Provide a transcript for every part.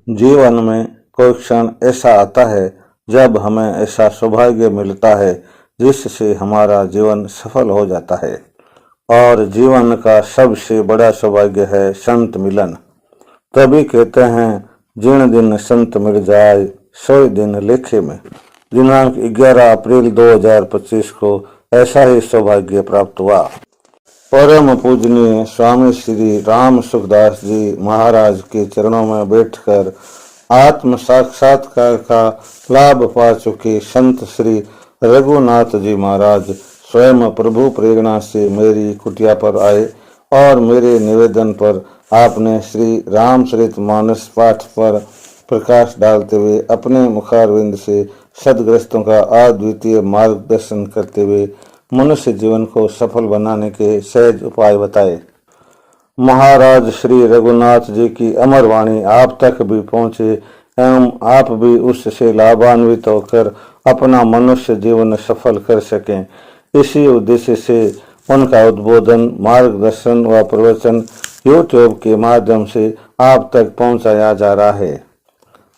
जीवन में कोई क्षण ऐसा आता है जब हमें ऐसा सौभाग्य मिलता है जिससे हमारा जीवन सफल हो जाता है। और जीवन का सबसे बड़ा सौभाग्य है संत मिलन। तभी कहते हैं, जिन दिन संत मिल जाए सोई दिन लेखे में। दिनांक 11 अप्रैल 2025 को ऐसा ही सौभाग्य प्राप्त हुआ। परम पूजनीय स्वामी श्री राम सुखदास जी महाराज के चरणों में बैठकर आत्म साक्षात्कार का लाभ पा चुके संत श्री रघुनाथ जी महाराज स्वयं प्रभु प्रेरणा से मेरी कुटिया पर आए और मेरे निवेदन पर आपने श्री रामचरितमानस पाठ पर प्रकाश डालते हुए अपने मुखारविंद से सदग्रस्तों का अद्वितीय मार्गदर्शन करते हुए मनुष्य जीवन को सफल बनाने के सहज उपाय बताए। महाराज श्री रघुनाथ जी की अमर वाणी आप तक भी पहुँचे एवं आप भी उससे लाभान्वित होकर अपना मनुष्य जीवन सफल कर सकें, इसी उद्देश्य से उनका उद्बोधन, मार्गदर्शन व प्रवचन यूट्यूब के माध्यम से आप तक पहुंचाया जा रहा है।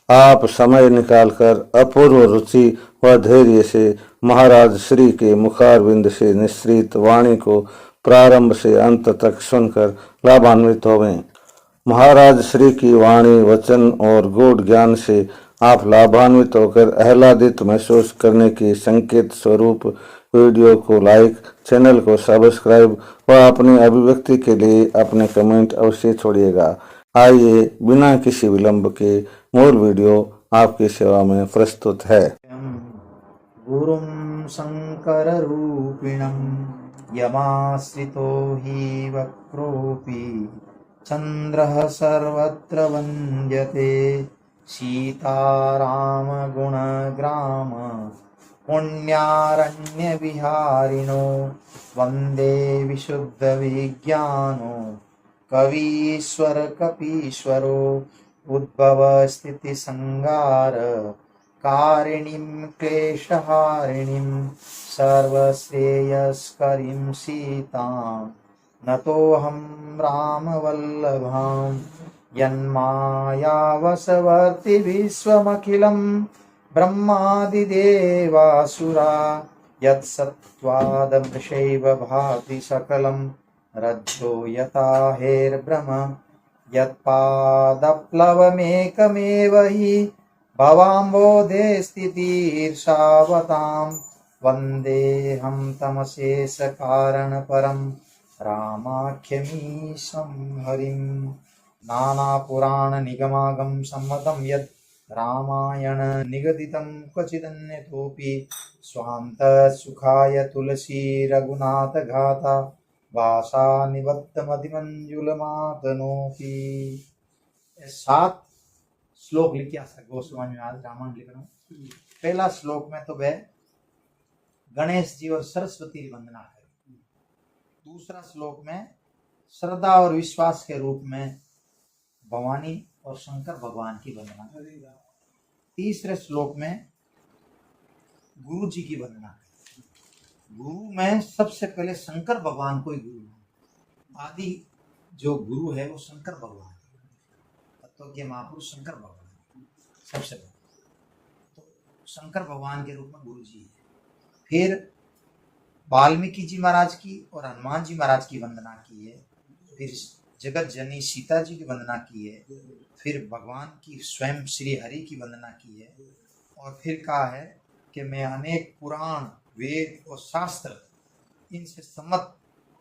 आप समय निकालकर अपूर्व रुचि व धैर्य से महाराज श्री के मुखारविंद से निश्रित वाणी को प्रारंभ से अंत तक सुनकर लाभान्वित होवें। महाराज श्री की वाणी, वचन और गूढ़ ज्ञान से आप लाभान्वित होकर आह्लादित महसूस करने के संकेत स्वरूप वीडियो को लाइक, चैनल को सब्सक्राइब व अपनी अभिव्यक्ति के लिए अपने कमेंट अवश्य छोड़िएगा। आइए बिना किसी विलंब के मूल वीडियो आपकी सेवा में प्रस्तुत है। गुरुं शंकर रूपिणं यमाश्रितो हि वक्रोऽपि चन्द्रः सर्वत्र वन्द्यते सीताराम गुणग्राम पुण्यारण्यविहारिणो वन्दे विशुद्धविज्ञानो कवीश्वर कपीश्वरो उद्भवस्थितिसंहार कारिणीं क्लेशहारिणीं सर्वश्रेयस्करीं सीतां नतोऽहं रामवल्लभां यन्मायावशवर्ति विश्वमखिलं ब्रह्मादिदेवासुरा यत्सत्त्वादमृषैव भाति सकलं रज्जो यथा हेर्ब्रह्म यत्पादप्लवमेकमेव हि भवाम्बोधे स्थितिर्षावतां वन्देऽहं तमशेषकारणपरं रामाख्यमीशं हरिं नानापुराणनिगमागम सम्मतं यद् रामायण निगदितं क्वचिदन्यतोऽपि स्वान्तसुखाय तुलसी रघुनाथ घाता भाषा निबद्धमतिमंजुलमातनोपि। 7 श्लोक लिखे गोस्वामी में आज रामायण लिख रहा हूँ। पहला श्लोक में तो वह गणेश जी और सरस्वती की वंदना है। दूसरा श्लोक में श्रद्धा और विश्वास के रूप में भवानी और शंकर भगवान की वंदना है। तीसरे श्लोक में गुरु जी की वंदना है। गुरु में सबसे पहले शंकर भगवान को ही गुरु है। आदि जो गुरु है वो शंकर भगवान है। तत्व के महापुरुष शंकर भगवान सबसे पहले तो शंकर भगवान के रूप में गुरु जी है। फिर वाल्मीकि जी महाराज की और हनुमान जी महाराज की वंदना की है। फिर जगत जननी सीता जी की वंदना की है। फिर भगवान की स्वयं श्री हरि की वंदना की है। और फिर कहा है कि मैं अनेक पुराण, वेद और शास्त्र इनसे सम्मत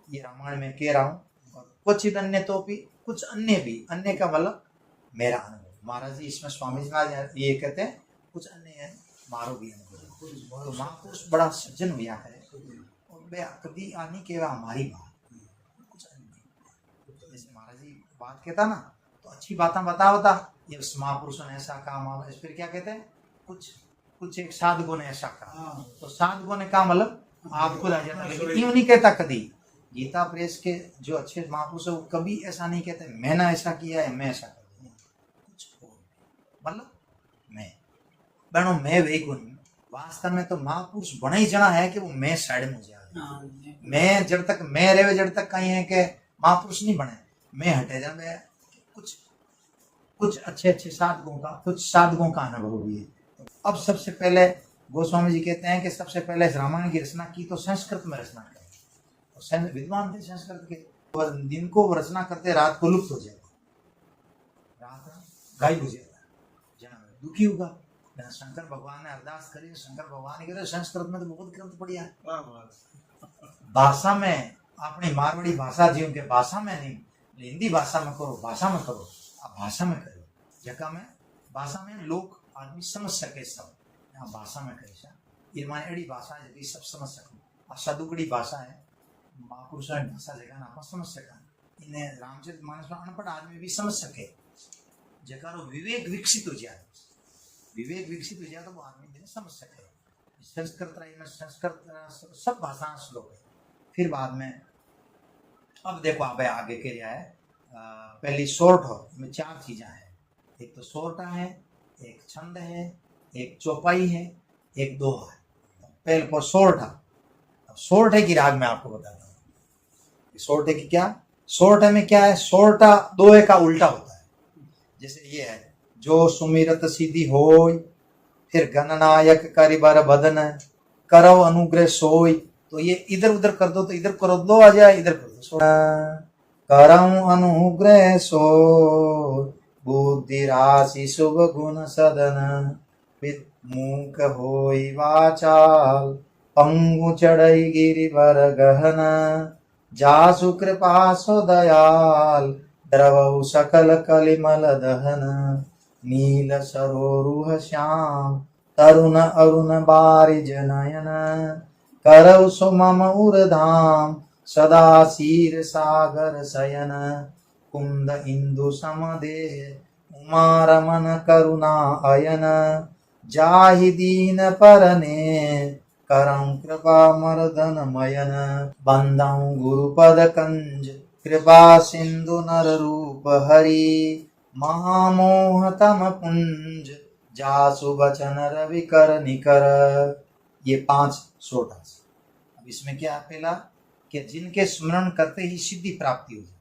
ये रामायण में कह रहा हूँ। और कुछ अन्य तो भी कुछ अन्य भी, अन्य का मतलब मेरा अनुभव। महाराज जी इसमें स्वामी जी महाराज ये कहते हैं कुछ अन्य है मारो भी अनुभव। तो महापुरुष बड़ा सज्जन हुआ है और वे कभी आनी के हमारी बात कुछ अन्य। जैसे महाराज जी बात कहता ना तो अच्छी बातें बता ये महापुरुषों ने ऐसा कहा। फिर क्या कहते हैं कुछ एक साधुओं ने ऐसा कहा। तो साधुओं ने कहा मतलब आप खुद आ जाता, लेकिन यूं नहीं कहता। कभी गीता प्रेस के जो अच्छे महापुरुष है वो कभी ऐसा नहीं कहते मैंने ऐसा किया है, मैं ऐसा कर दिया। कुछ मतलब मैं वही गुण वास्तव में तो महापुरुष बना ही जना है कि वो मैं साइड में जाए। मैं जब तक मैं रहे जब तक कहीं है कि महापुरुष नहीं बने, मैं हटे जा। मैं कुछ कुछ अच्छे अच्छे साधकों का, कुछ साधकों का अनुभव भी है। अब सबसे पहले गोस्वामी जी कहते हैं कि सबसे पहले इस रामायण की रचना की तो संस्कृत में रचना करें। और विद्वान थे संस्कृत के, और दिन को रचना करते रात को लुप्त हो जाता, रात गायब हो जाता, जन दुखी होगा। शंकर भगवान ने अरदास करी, शंकर भगवान ने कहा संस्कृत में तो बहुत ग्रंथ पढ़िया, भाषा में अपनी मारवाड़ी भाषा जीव के भाषा में नहीं, हिंदी भाषा में करो, भाषा में करो, आप भाषा में करो, जगह में भाषा में लोग आदमी समझ सके सब, यहाँ भाषा में कहे ये माने एड़ी भाषा है सब समझ सको। आ सदुकड़ी भाषा है, महापुरुषों की भाषा जगह ना आप समझ सका, इन्हें रामचरित मानस में अनपढ़ आदमी भी समझ सके, जगह विवेक विकसित हो जाए, विवेक विकसित हो जाए तो वो आदमी समझ सके। संस्कृत में संस्कृत सब भाषा श्लोक है। फिर बाद में अब देखो आप आगे के लिए है, पहली सोरठ में 4 चीजें हैं, एक तो सोरठा है, एक छंद है, एक चौपाई है, एक दोहा है। पहले पर सोरठा, सोरठे की राग में आपको बताता हूँ। सोरठे की क्या, सोरठे में क्या है, सोरठा दोहे का उल्टा होता है। जैसे ये है, जो सुमिरत सीधी होय, फिर गणनायक करिबर बदन, करव अनुग्रह सोय, तो ये इधर उधर कर दो तो इधर करो दो आ जाए, इधर कर दो करव अनुग्रह सोय, बुद्धि राशि शुभ गुण सदन, फिर मूक होई वाचाल, पंगु चढ़ई गिरिवर गहन, जासु कृपा सो दयाल, द्रवौ सकल कलिमल दहन, नील सरोरुह श्याम, तरुण अरुण बारिज नयन, करौ सो मम उरधाम, सदा क्षीर सागर शयन, कुंद इंदु समदेह, उमा रमन करुणा अयन, जाहि दीन परने, करं कृपा मर्दन मयन, बंदं गुरुपद कंज, कृपा सिंधु नर रूप हरि, महामोह तम पुंज, जासु बचन रवि कर निकर। ये 5 सोटा। अब इसमें क्या पहला कि जिनके स्मरण करते ही सिद्धि प्राप्ति हो जाती।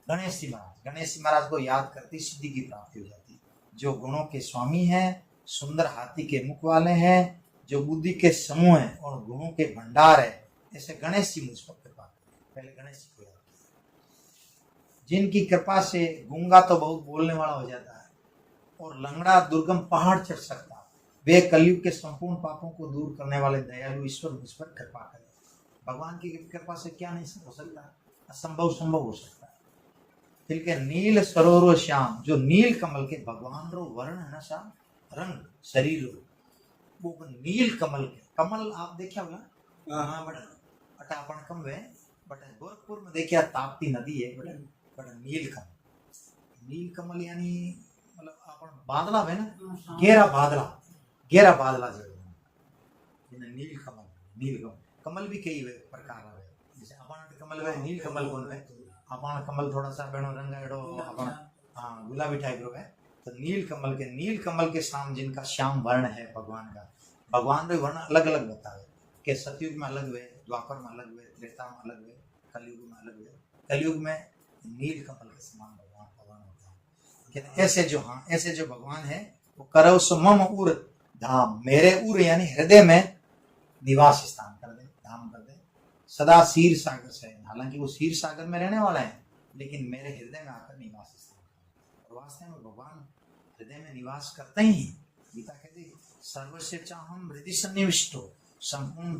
गणेश जी महाराज को याद करते ही सिद्धि की प्राप्ति हो जाती। जो गुणों के स्वामी हैं, सुंदर हाथी के मुख वाले हैं, जो बुद्धि के समूह हैं और गुणों के भंडार है, ऐसे गणेश जी मुझ पर कृपा करें। पहले गणेश जी को याद करें, जिनकी कृपा से गूंगा तो बहुत बोलने वाला हो जाता है और लंगड़ा दुर्गम पहाड़ चढ़ सकता है। वे कलयुग के संपूर्ण पापों को दूर करने वाले दयालु ईश्वर मुझ पर कृपा करें। भगवान की कृपा से क्या नहीं हो सकता, असंभव संभव हो सकता है। फिर के नील सरोवर श्याम, जो नील कमल के भगवान रो वर्ण है ना श्याम, रंग शरीर वो नील कमल के, कमल आप देखा होगा हाँ बटा अपन कम वे बट गोरखपुर में देखिए ताप्ती नदी है बट नील कमल यानी मतलब अपन बादला है ना, घेरा बादला जो नील कमल भी कई प्रकार है। जैसे अपन कमल है नील कमल कौन है, अपन कमल थोड़ा सा बेणो रंग एडो अपन हाँ गुलाबी टाइप रो है, तो नील कमल के शाम जिनका श्याम वर्ण है भगवान का, भगवान के वर्ण अलग अलग बतावे कि सतयुग में अलग हुए, द्वापर में अलग हुए, त्रेता में अलग हुए, कलयुग में अलग हुए। कलयुग में नील कमल के समान भगवान होता है। ऐसे जो भगवान है वो करौ सो मम उर धाम, मेरे उर यानी हृदय में निवास स्थान कर दे, धाम कर दे। सदा क्षीर सागर से, हालांकि वो क्षीर सागर में रहने वाला है लेकिन मेरे हृदय में आकर निवास स्थान कर। वास्तव में भगवान हृदय में निवास करते ही, गीता कहती सर्वस्य चाहम हृदय सन्निविष्टो, संपूर्ण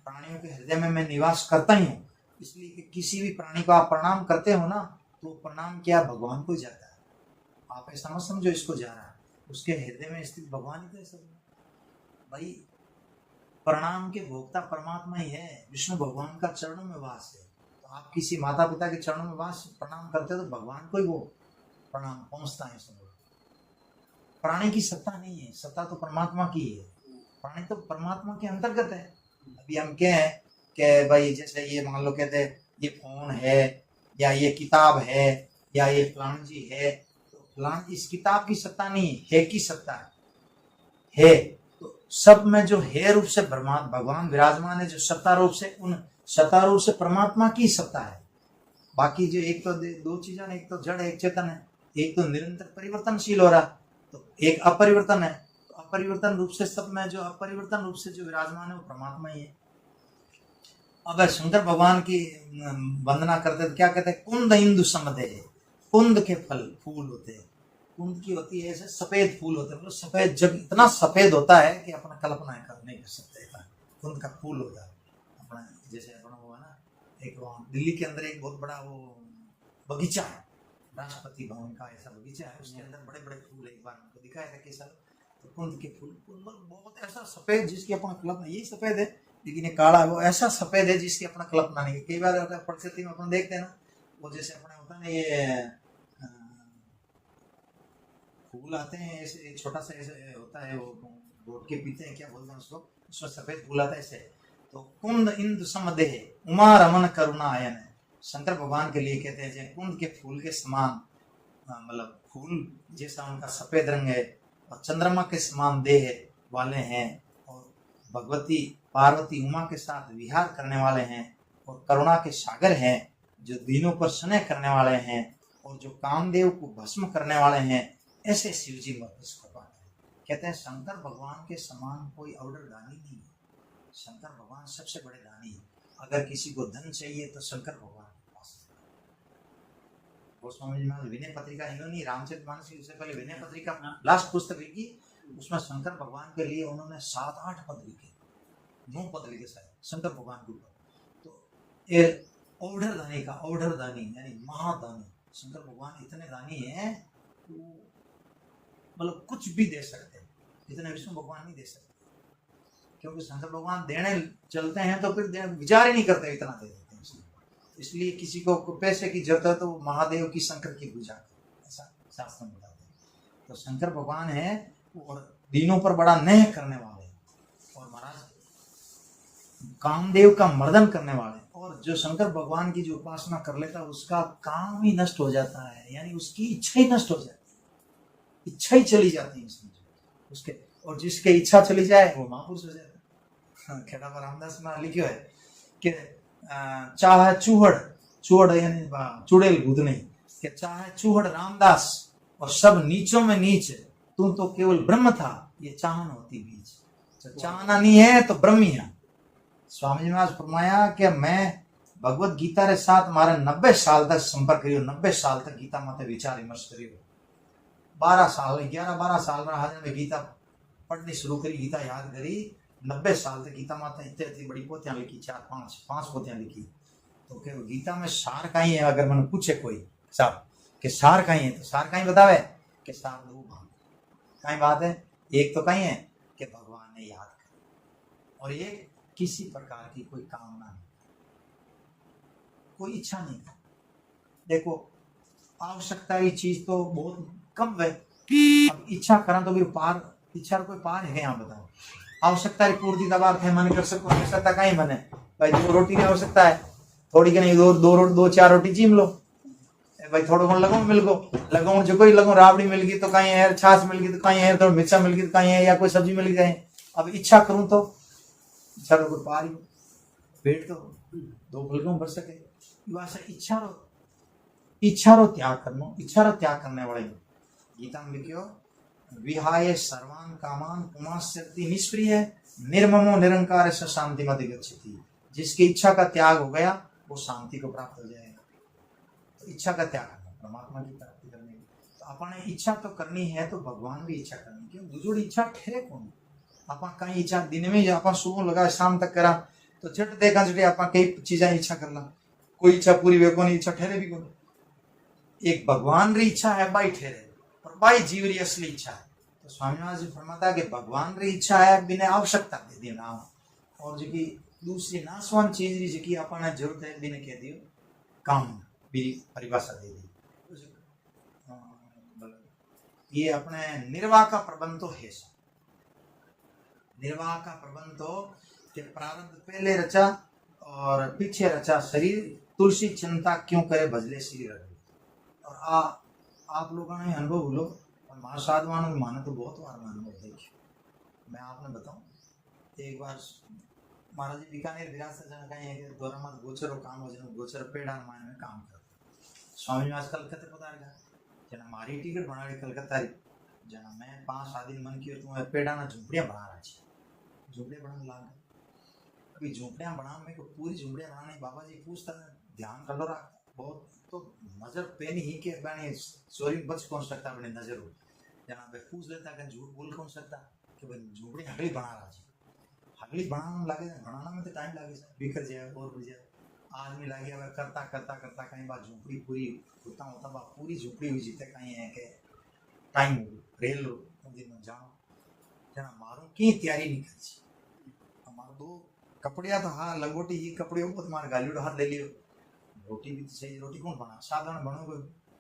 प्राणियों के हृदय में मैं निवास करता ही हूँ। इसलिए कि किसी भी प्राणी को आप प्रणाम करते हो ना तो प्रणाम क्या भगवान को जाता है। आप ऐसा मत समझो इसको जा रहा है, उसके हृदय में स्थित भगवान ही तो सब भाई। प्रणाम के भोक्ता परमात्मा ही है, विष्णु भगवान का चरणों में वास है। तो आप किसी माता पिता के चरणों में वास प्रणाम करते हो तो भगवान को ही वो प्रणाम पहुंचता है। समझो प्राणी की सत्ता नहीं है, सत्ता तो परमात्मा की है। प्राणी तो परमात्मा के अंतर्गत है। अभी हम क्या है कि भाई जैसे ये मान लो कहते ये फोन है या ये किताब है या ये फलान जी है, तो फलान इस किताब की सत्ता नहीं है की सत्ता है। तो सब में जो है रूप से भगवान विराजमान है, जो सत्ता रूप से, उन सत्ता रूप से परमात्मा की सत्ता है। बाकी जो एक तो दो चीजें, एक तो जड़ एक चेतन है। एक तो निरंतर परिवर्तनशील हो रहा, तो एक अपरिवर्तन है। तो अपरिवर्तन रूप से सब में जो अपरिवर्तन रूप से जो विराजमान है वो परमात्मा ही है। अब शंकर भगवान की वंदना करते तो क्या कहते हैं, कुंद इंदु समदे, कुंद के फल फूल होते हैं, कुंद की होती है ऐसे सफेद फूल होते हैं, मतलब सफेद, जब इतना सफेद होता है कि अपना कल्पना नहीं कर सकते, कुंद का फूल होता है अपना। जैसे अपना वो है ना, एक दिल्ली के अंदर एक बहुत बड़ा वो बगीचा है, राष्ट्रपति भवन का ऐसा बगीचा है, उसके अंदर बड़े बड़े फूल है, एक बार हमको दिखाया था कैसा, तो कुंद के फूल बहुत ऐसा सफेद जिसकी अपना कल्पना, यही सफेद है लेकिन ये काला, वो ऐसा सफेद है जिसकी अपना कल्पना नहीं है। कई बार प्रकृति में अपन देखते हैं ना, वो जैसे अपने होता है ना ये फूल आते हैं ऐसे, छोटा सा ऐसे होता है, वो घोट के पीते हैं, क्या बोलते हैं उसको, उसमें सफेद फूल आता है ऐसे। तो कुंद इंदु समदेह उमा रमन करुणा आयन है, शंकर भगवान के लिए कहते हैं कुंद के फूल के समान, मतलब फूल जैसा उनका सफेद रंग है, और चंद्रमा के समान देह वाले हैं, और भगवती पार्वती उमा के साथ विहार करने वाले हैं, और करुणा के सागर हैं, जो दीनों पर स्नेह करने वाले हैं, और जो कामदेव को भस्म करने वाले हैं, ऐसे शिव जी इस कृपा है। कहते हैं शंकर भगवान के समान कोई ऑर्डर दानी नहीं है, शंकर भगवान सबसे बड़े दानी है। अगर किसी को धन चाहिए तो शंकर भगवान के पास, गोस्वामी जी महाराज विनय पत्रिका इन्होंने रामचरितमानस की उससे पहले विनय पत्रिका लास्ट पुस्तक लिखी, उसमें शंकर भगवान के लिए उन्होंने 7-8 पद लिखे, 9 पद लिखे शायद शंकर भगवान के ऊपर। तो ये ऑर्डर दानी का ऑर्डर दानी यानी महादानी, शंकर भगवान इतने दानी है मतलब कुछ भी दे सकते हैं, जितने विष्णु भगवान नहीं दे सकते, क्योंकि शंकर भगवान देने चलते हैं तो फिर विचार ही नहीं करते, इतना दे देते हैं। इसलिए किसी को पैसे की जरूरत है तो महादेव की शंकर की पूजा करे, ऐसा शास्त्र में बताते हैं। तो शंकर भगवान है और दीनों पर बड़ा नेह करने वाले, और महाराज कामदेव का मर्दन करने वाले, और जो शंकर भगवान की जो उपासना कर लेता है उसका काम ही नष्ट हो जाता है, यानी उसकी इच्छा ही नष्ट हो जाती है, इच्छा ही चली जाती है उसके, और जिसके इच्छा चली जाए वो महापुरुष हो जाता है। खेड़ा पर रामदास में लिखो है कि चाहे चूहड़ यानी चुड़ैल भूत नहीं, कि चाहे चूहड़ रामदास और सब नीचों में नीच, तू तो केवल ब्रह्म था, ये चाहन होती बीच, तो चाहना नहीं है तो ब्रह्म ही है। स्वामी जी महाराज फरमाया कि मैं भगवत गीता के साथ मारे 90 साल तक संपर्क करियो, 90 साल तक गीता माते विचार विमर्श करियो, 11 साल में हाजिर में गीता पढ़नी शुरू करी, गीता याद करी, 90 साल तक गीता माता इतनी बड़ी पोतियां लिखी, 4-5 पोतियां लिखी। तो क्या गीता में सार कहीं है, अगर मैंने पूछे कोई साहब कि सार कहीं है, तो सार कहीं बतावे कि सार 2 भाग कहीं बात है, एक तो कहीं है कि भगवान ने याद कर, और एक किसी प्रकार की कोई कामना नहीं, कोई इच्छा नहीं। देखो आवश्यकता की चीज तो बहुत कम है, अब इच्छा करें तो फिर पार, इच्छा कोई पार है यहाँ बताओ, आवश्यकता की पूर्ति तब अर्थ है मन कर सको, आवश्यकता कहीं बने भाई, 2 रोटी की आवश्यकता है, थोड़ी के नहीं 2-4 रोटी चीम लो भाई, थोड़ा कौन लगो मिल गो लगो, जो कोई लगो राबड़ी मिल गई तो कहीं है, छाछ मिल गई तो कहीं है, थोड़ा मिर्चा मिल गई तो कहीं है, या कोई सब्जी मिल गई। अब इच्छा करूं तो इच्छा तो कोई पार ही, पेट तो 2 फुलकों भर सके, इच्छा रो त्याग करनो, इच्छा रो त्याग करने वाले गीता में लिखियो, विहाय सर्वान कामान पुमास्यति निष्प्रिय निर्ममो निरंकार से शांति मत गच्छति, जिसकी इच्छा का त्याग हो गया वो शांति को प्राप्त हो जाएगा। तो इच्छा का त्याग करना परमात्मा की प्राप्ति करने की, तो अपने इच्छा तो करनी है तो भगवान भी इच्छा करनी, क्यों दुजुड़ी इच्छा ठहरे कौन, आप कहीं इच्छा दिन में आप सुबह लगा शाम तक करा तो झट देखा झटे आप कई चीजें इच्छा कर ला, कोई इच्छा पूरी वे कोनी, इच्छा ठहरे भी कौन। एक भगवान री इच्छा है बाई ठहरे, और बाई जीव री असली इच्छा है। तो स्वामी महाराज जी फरमाता कि भगवान री इच्छा है बिना आवश्यकता दे दी ना, और जो दूसरी नासवान चीज री जो अपने जरूरत है बिना कह दियो काम भी परिभाषा दे दी। ये अपने निर्वाह का प्रबंध तो है, निर्वाह का प्रबंध तो प्रारब्ध पहले रचा और पीछे रचा शरीर, तुलसी चिंता क्यों करे भजले श्री रघु। और आप लोगों ने अनुभव बोलो, और महासाधुवानों में माने तो बहुत बार मैं अनुभव देखिए। मैं आपने बताऊं, एक बार महाराज जी बीकानेर विरासत जन कहीं द्वारा मत गोचर काम हो जन गोचर पेड़ा मायने में काम करते, स्वामी महाराज कलकत्ते पधार गया, जना मारी टिकट बनाड़ी कलकत्ता री जना मैं 5-7 दिन मन कियो तो पेड़ा ना झूपड़िया बना रहा छी झूपड़िया बनाने लाग गए अभी झूपड़िया बनाने में को पूरी झूपड़िया बनाने बाबा जी पूछता ध्यान कर लो रहा बहुत तो नजर पेनी ही के बने चोरी बच कौन सकता अपने नजर हो जना पे पूछ लेता कि झूठ बोल कौन सकता कि भाई झूपड़ी हगली बना रहा छी हगली बनाने लगे बनाना में तो टाइम लगे बिखर जाए और बुझ जाए आदमी लगे अब करता करता करता कहीं बार झूपड़ी पूरी होता होता बा पूरी झूपड़ी हुई जीते कहीं है के टाइम रेल दिन में जाओ जना मारो की तैयारी नहीं करी छी हमारे दो कपड़िया तो हाँ लंगोटी ही कपड़े हो तुम्हारे गाली हाथ ले लियो रोटी भी सही रोटी कौन बना साधारण बनो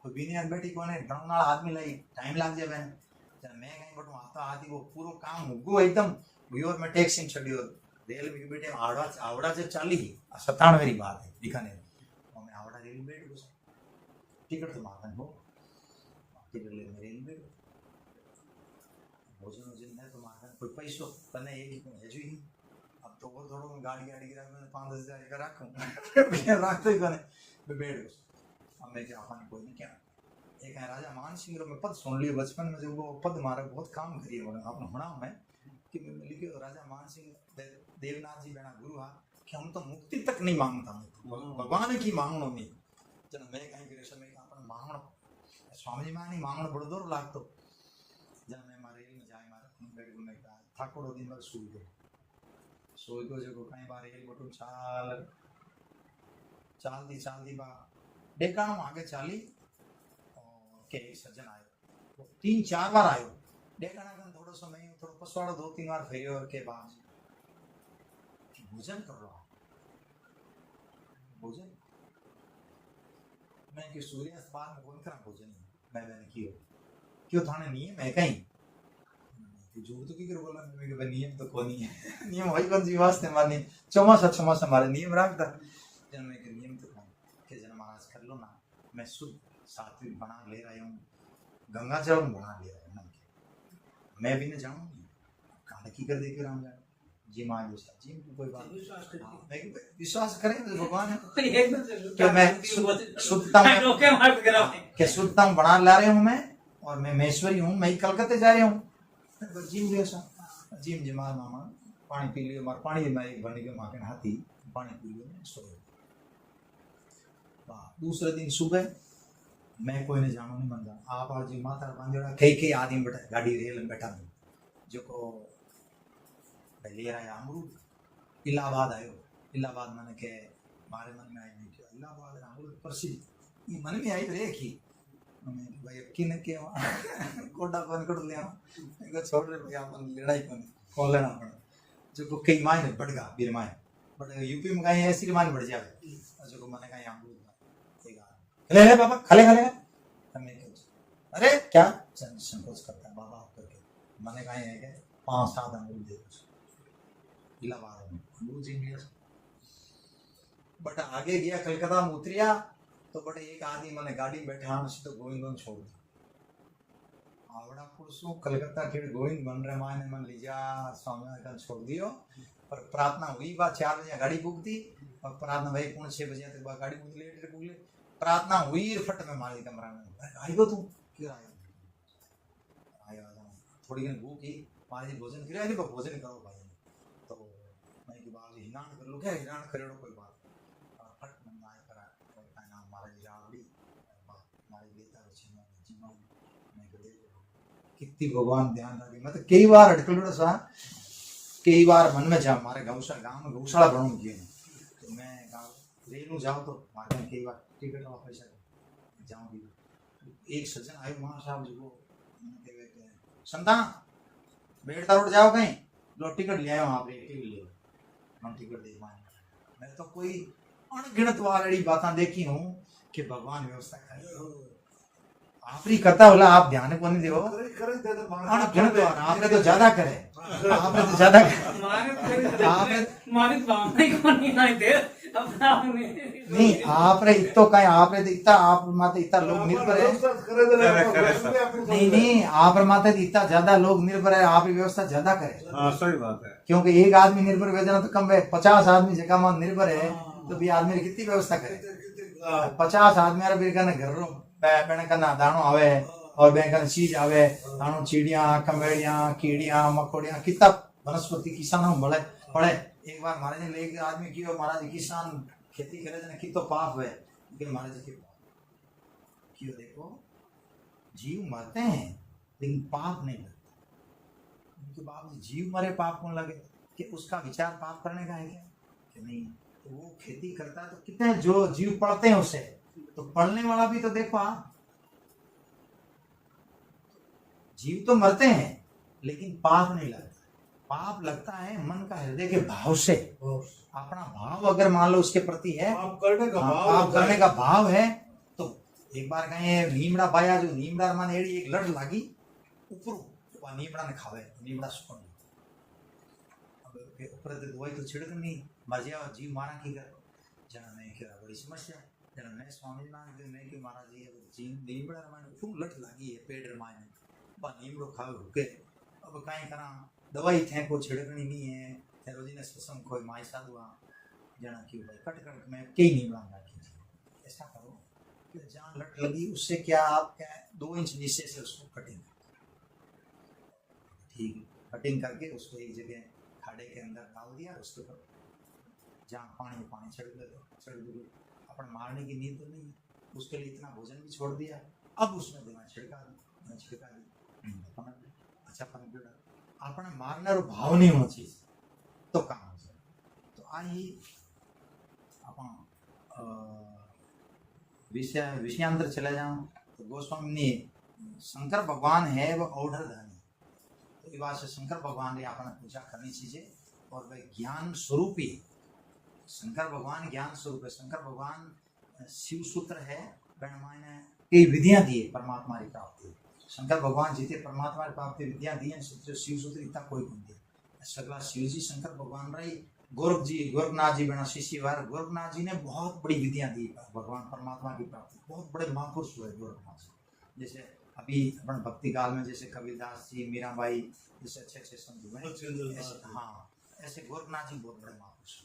कोई बीने हाथ बैठी कौन है घणो नाल आदमी लाई टाइम लाग जाए मैं कहीं बटू आता आती वो पूरो काम हुगो एकदम व्यूअर में टैक्सी में छड़ियो रेल में बैठे आवड़ा आवड़ा से चाली 97 बात है बीकानेर और मैं आवड़ा रेल में बैठ गया टिकट तो मांगन हो टिकट ले मैं रेल में बैठ भोजन वोजन है तो मांगन कोई पैसो तने एक ही है जो ही अब तो वो थोड़ा गाड़ी गाड़ी गिरा मैंने 5-10 हजार का रखूं रखते ही कने मैं बैठ गया अब मैं क्या अपन कोई नहीं क्या एक है राजा मान सिंह में पद सुन लियो बचपन में जो वो पद मारा बहुत काम करिए आपने होना मैं कि लिखे राजा मान सिंह देवनाथ जी बेना गुरु हा कि हम तो मुक्ति तक नहीं मांगता भगवान की मांगनो नहीं जन मैं कहीं गिरेश में अपन मांगनो स्वामी जी मानी मांगनो बड़ो दूर लागतो जन मैं मारे रेल में जाए मारे बेड में ठाकुर दिन भर सोई गयो जो कहीं बार रेल बटू चाल दी बा डेकाणो आगे चाली और के एक सज्जन आयो 3-4 बार आयो डेकाणा कन थोड़ो समय थोड़ो पसवाड़ो 2-3 बार फेरियो के बाद भोजन कर रहा भोजन मैं कि सूर्यास्त बाद में कौन करा भोजन मैंने कियो क्यों थाने नियम है कहीं झूठ तो की करो बोला मैं कि नियम तो कोनी है नियम वही कौन सी वास्ते मारनी चौमासा हमारे नियम रखता जन में के नियम तो के जन महाराज कर लो ना मैं शुद्ध सात्विक बना ले रहा हूँ गंगा जल बना ले रहा हूँ मैं भी न जाऊँ कहां की कर देखे राम जाए जी मान लो जी कोई बात मैं विश्वास करें तो भगवान है क्या मैं शुद्धता बना ला रहे हूँ मैं और मैं महेश्वरी हूँ मैं कलकत्ते जा रहा हूँ जिम जैसा जिम जी मार मामा पानी पी लियो मार पानी मैं एक भरने के माके हाथी पानी पी लियो सो दूसरे दिन सुबह मैं कोई ने जानो नहीं मनता आप आज माता बांधड़ा कई आदमी बैठा गाड़ी रेल में बैठा जो को पहले आया अमरूद इलाहाबाद आयो इलाहाबाद मैंने के मारे मन में आई नहीं कि इलाहाबाद अमरूद प्रसिद्ध ये मन में आई रे की भाई किन के कोडा कौन कर लिया इनको छोड़ रहे भैया अपन लड़ाई कौन लेना पड़ा जो को कई मायने बढ़ गया बीर मायने बट यूपी में कहीं ऐसी मायने बढ़ जावे जो को मैंने कहीं अमरूद ले ले बाबा खले अरे क्या संकोच करता है बाबा करके मैंने कहा है कि 5-7 अमरूद दे दो इलाहाबाद में अमरूद इंडिया बट आगे गया कलकत्ता में उतरिया तो बड़े एक आदमी मैंने गाड़ी बैठे हाँ तो गोविंद छोड़ दिया आवड़ा पुरुषों कलकत्ता के गोविंद बन रहे मायने मन लीजा स्वामी का छोड़ दियो पर प्रार्थना हुई बात 4 बजे गाड़ी बुक दी और प्रार्थना भाई 6:30 बजे तक गाड़ी बुक लेट बुक प्रार्थना हुई फट में मारी कमरा में आई गो तू क्यों आया थोड़ी दिन भूख ही मारी भोजन किया नहीं भोजन करो भाई तो मैं की बात हिरान कर लो क्या हिरान करेड़ो कोई बात फट में आए करा का नाम मारा जी रावड़ी मारी लेता रचना जीवन मैं गदे कितनी भगवान ध्यान रखे मतलब कई बार अटकलड़ा सा कई बार मन में जा मारे गौशाला गांव में गौशाला बनूं किए तो मैं गांव रेलू जाऊं तो मारे कई बार टिकट वाला पैसा जाऊंगी एक सज्जन आयो वहां साहब जी को संतान बेड़ता रोड जाओ कहीं लो टिकट ले आयो आप टिकट ले हम टिकट दे मैं तो कोई अनगिनत वाली बातें देखी हूँ कि भगवान व्यवस्था करे आप ही करता होला आप ध्यान को नहीं देवो अनगिनत वार आपने तो ज्यादा करे आपने तो ज्यादा आपने नहीं आपने इतो कहीं आपने तो इतना आप माते इतना लोग निर्भर है नहीं आप माते इतना ज्यादा लोग निर्भर है आप व्यवस्था ज्यादा करे सही बात है क्योंकि एक आदमी निर्भर भेजना तो कम है 50 आदमी जगह में निर्भर है तो भी आदमी कितनी व्यवस्था करे 50 आदमी घर बेने कना दाणो आवे और बेने कना चीज आवे दाणो चिड़िया कमेड़िया कीड़िया मकोड़िया कितना वनस्पति किसान बड़े पड़े एक बार महाराज ने लेके आदमी कियो महाराज किसान खेती करे जने की तो पाप है कि महाराज के क्यों देखो जीव मरते हैं लेकिन पाप नहीं लगता उनके बाप जीव मरे पाप कौन लगे कि उसका विचार पाप करने का है क्या कि नहीं तो वो खेती करता है तो कितने जो जीव पढ़ते हैं उससे तो पढ़ने वाला भी तो देखो आप जीव तो मरते हैं लेकिन पाप नहीं लगता पाप लगता है मन का हृदय के भाव से अपना भाव अगर मान लो उसके प्रति है पाप करने का भाव पाप करने का भाव है तो एक बार कहे नीमड़ा पाया जो नीमड़ा माने एड़ी एक लड़ लागी ऊपर नीमड़ा ने खावे नीमड़ा सुकन अब ऊपर तो दवाई तो छिड़क नहीं मर जाओ जीव मारा की कर जना नहीं क्या बड़ी समस्या जना मैं स्वामी नारायण नहीं कि महाराज जी जीव नीमड़ा माने क्यों लट लागी है पेड़ माने बा नीमड़ो खावे रुके अब कहीं करा दवाई थे को छिड़कनी नहीं है थे रोजी ने सत्संग कोई माई साधुआ जना क्यों भाई कट कट में कई नीमड़ा रखी ऐसा करो कि जहाँ लट लगी उससे क्या आप क्या 2 इंच नीचे से उसको कटिंग ठीक है कटिंग करके उसको एक जगह खाड़े के अंदर डाल दिया उसके ऊपर जहाँ पानी छिड़क दो अपन मारने की नींद तो नहीं उसके लिए इतना भोजन भी छोड़ दिया अब उसमें देना छिड़का दी अच्छा पन अपने मारने और भाव नहीं होना चाहिए तो काम हो जाए तो आई अपन विषयांतर चले जाऊं तो गोस्वामी ने शंकर भगवान है वो औढ़ धनी तो ये बात से शंकर भगवान ने अपने पूजा करनी चाहिए और वह ज्ञान स्वरूप ही शंकर भगवान ज्ञान स्वरूप है शंकर भगवान शिव सूत्र है मैंने कई विधियां दी है परमात्मा की प्राप्ति शंकर भगवान जीते परमात्मा की प्राप्ति विद्या दी है शिव सूत्र इतना कोई नहीं दिया सगला शिव जी शंकर भगवान रही गोरखनाथ जी बना शिष्य वार गोरखनाथ जी ने बहुत बड़ी विधियां दी भगवान परमात्मा की प्राप्ति बहुत बड़े महापुरुष हुए गोरखनाथ जी जैसे अभी अपन भक्ति काल में जैसे कबीरदास जी मीराबाई जैसे अच्छे संत हुए हाँ ऐसे गोरखनाथ जी बहुत बड़े महापुरुष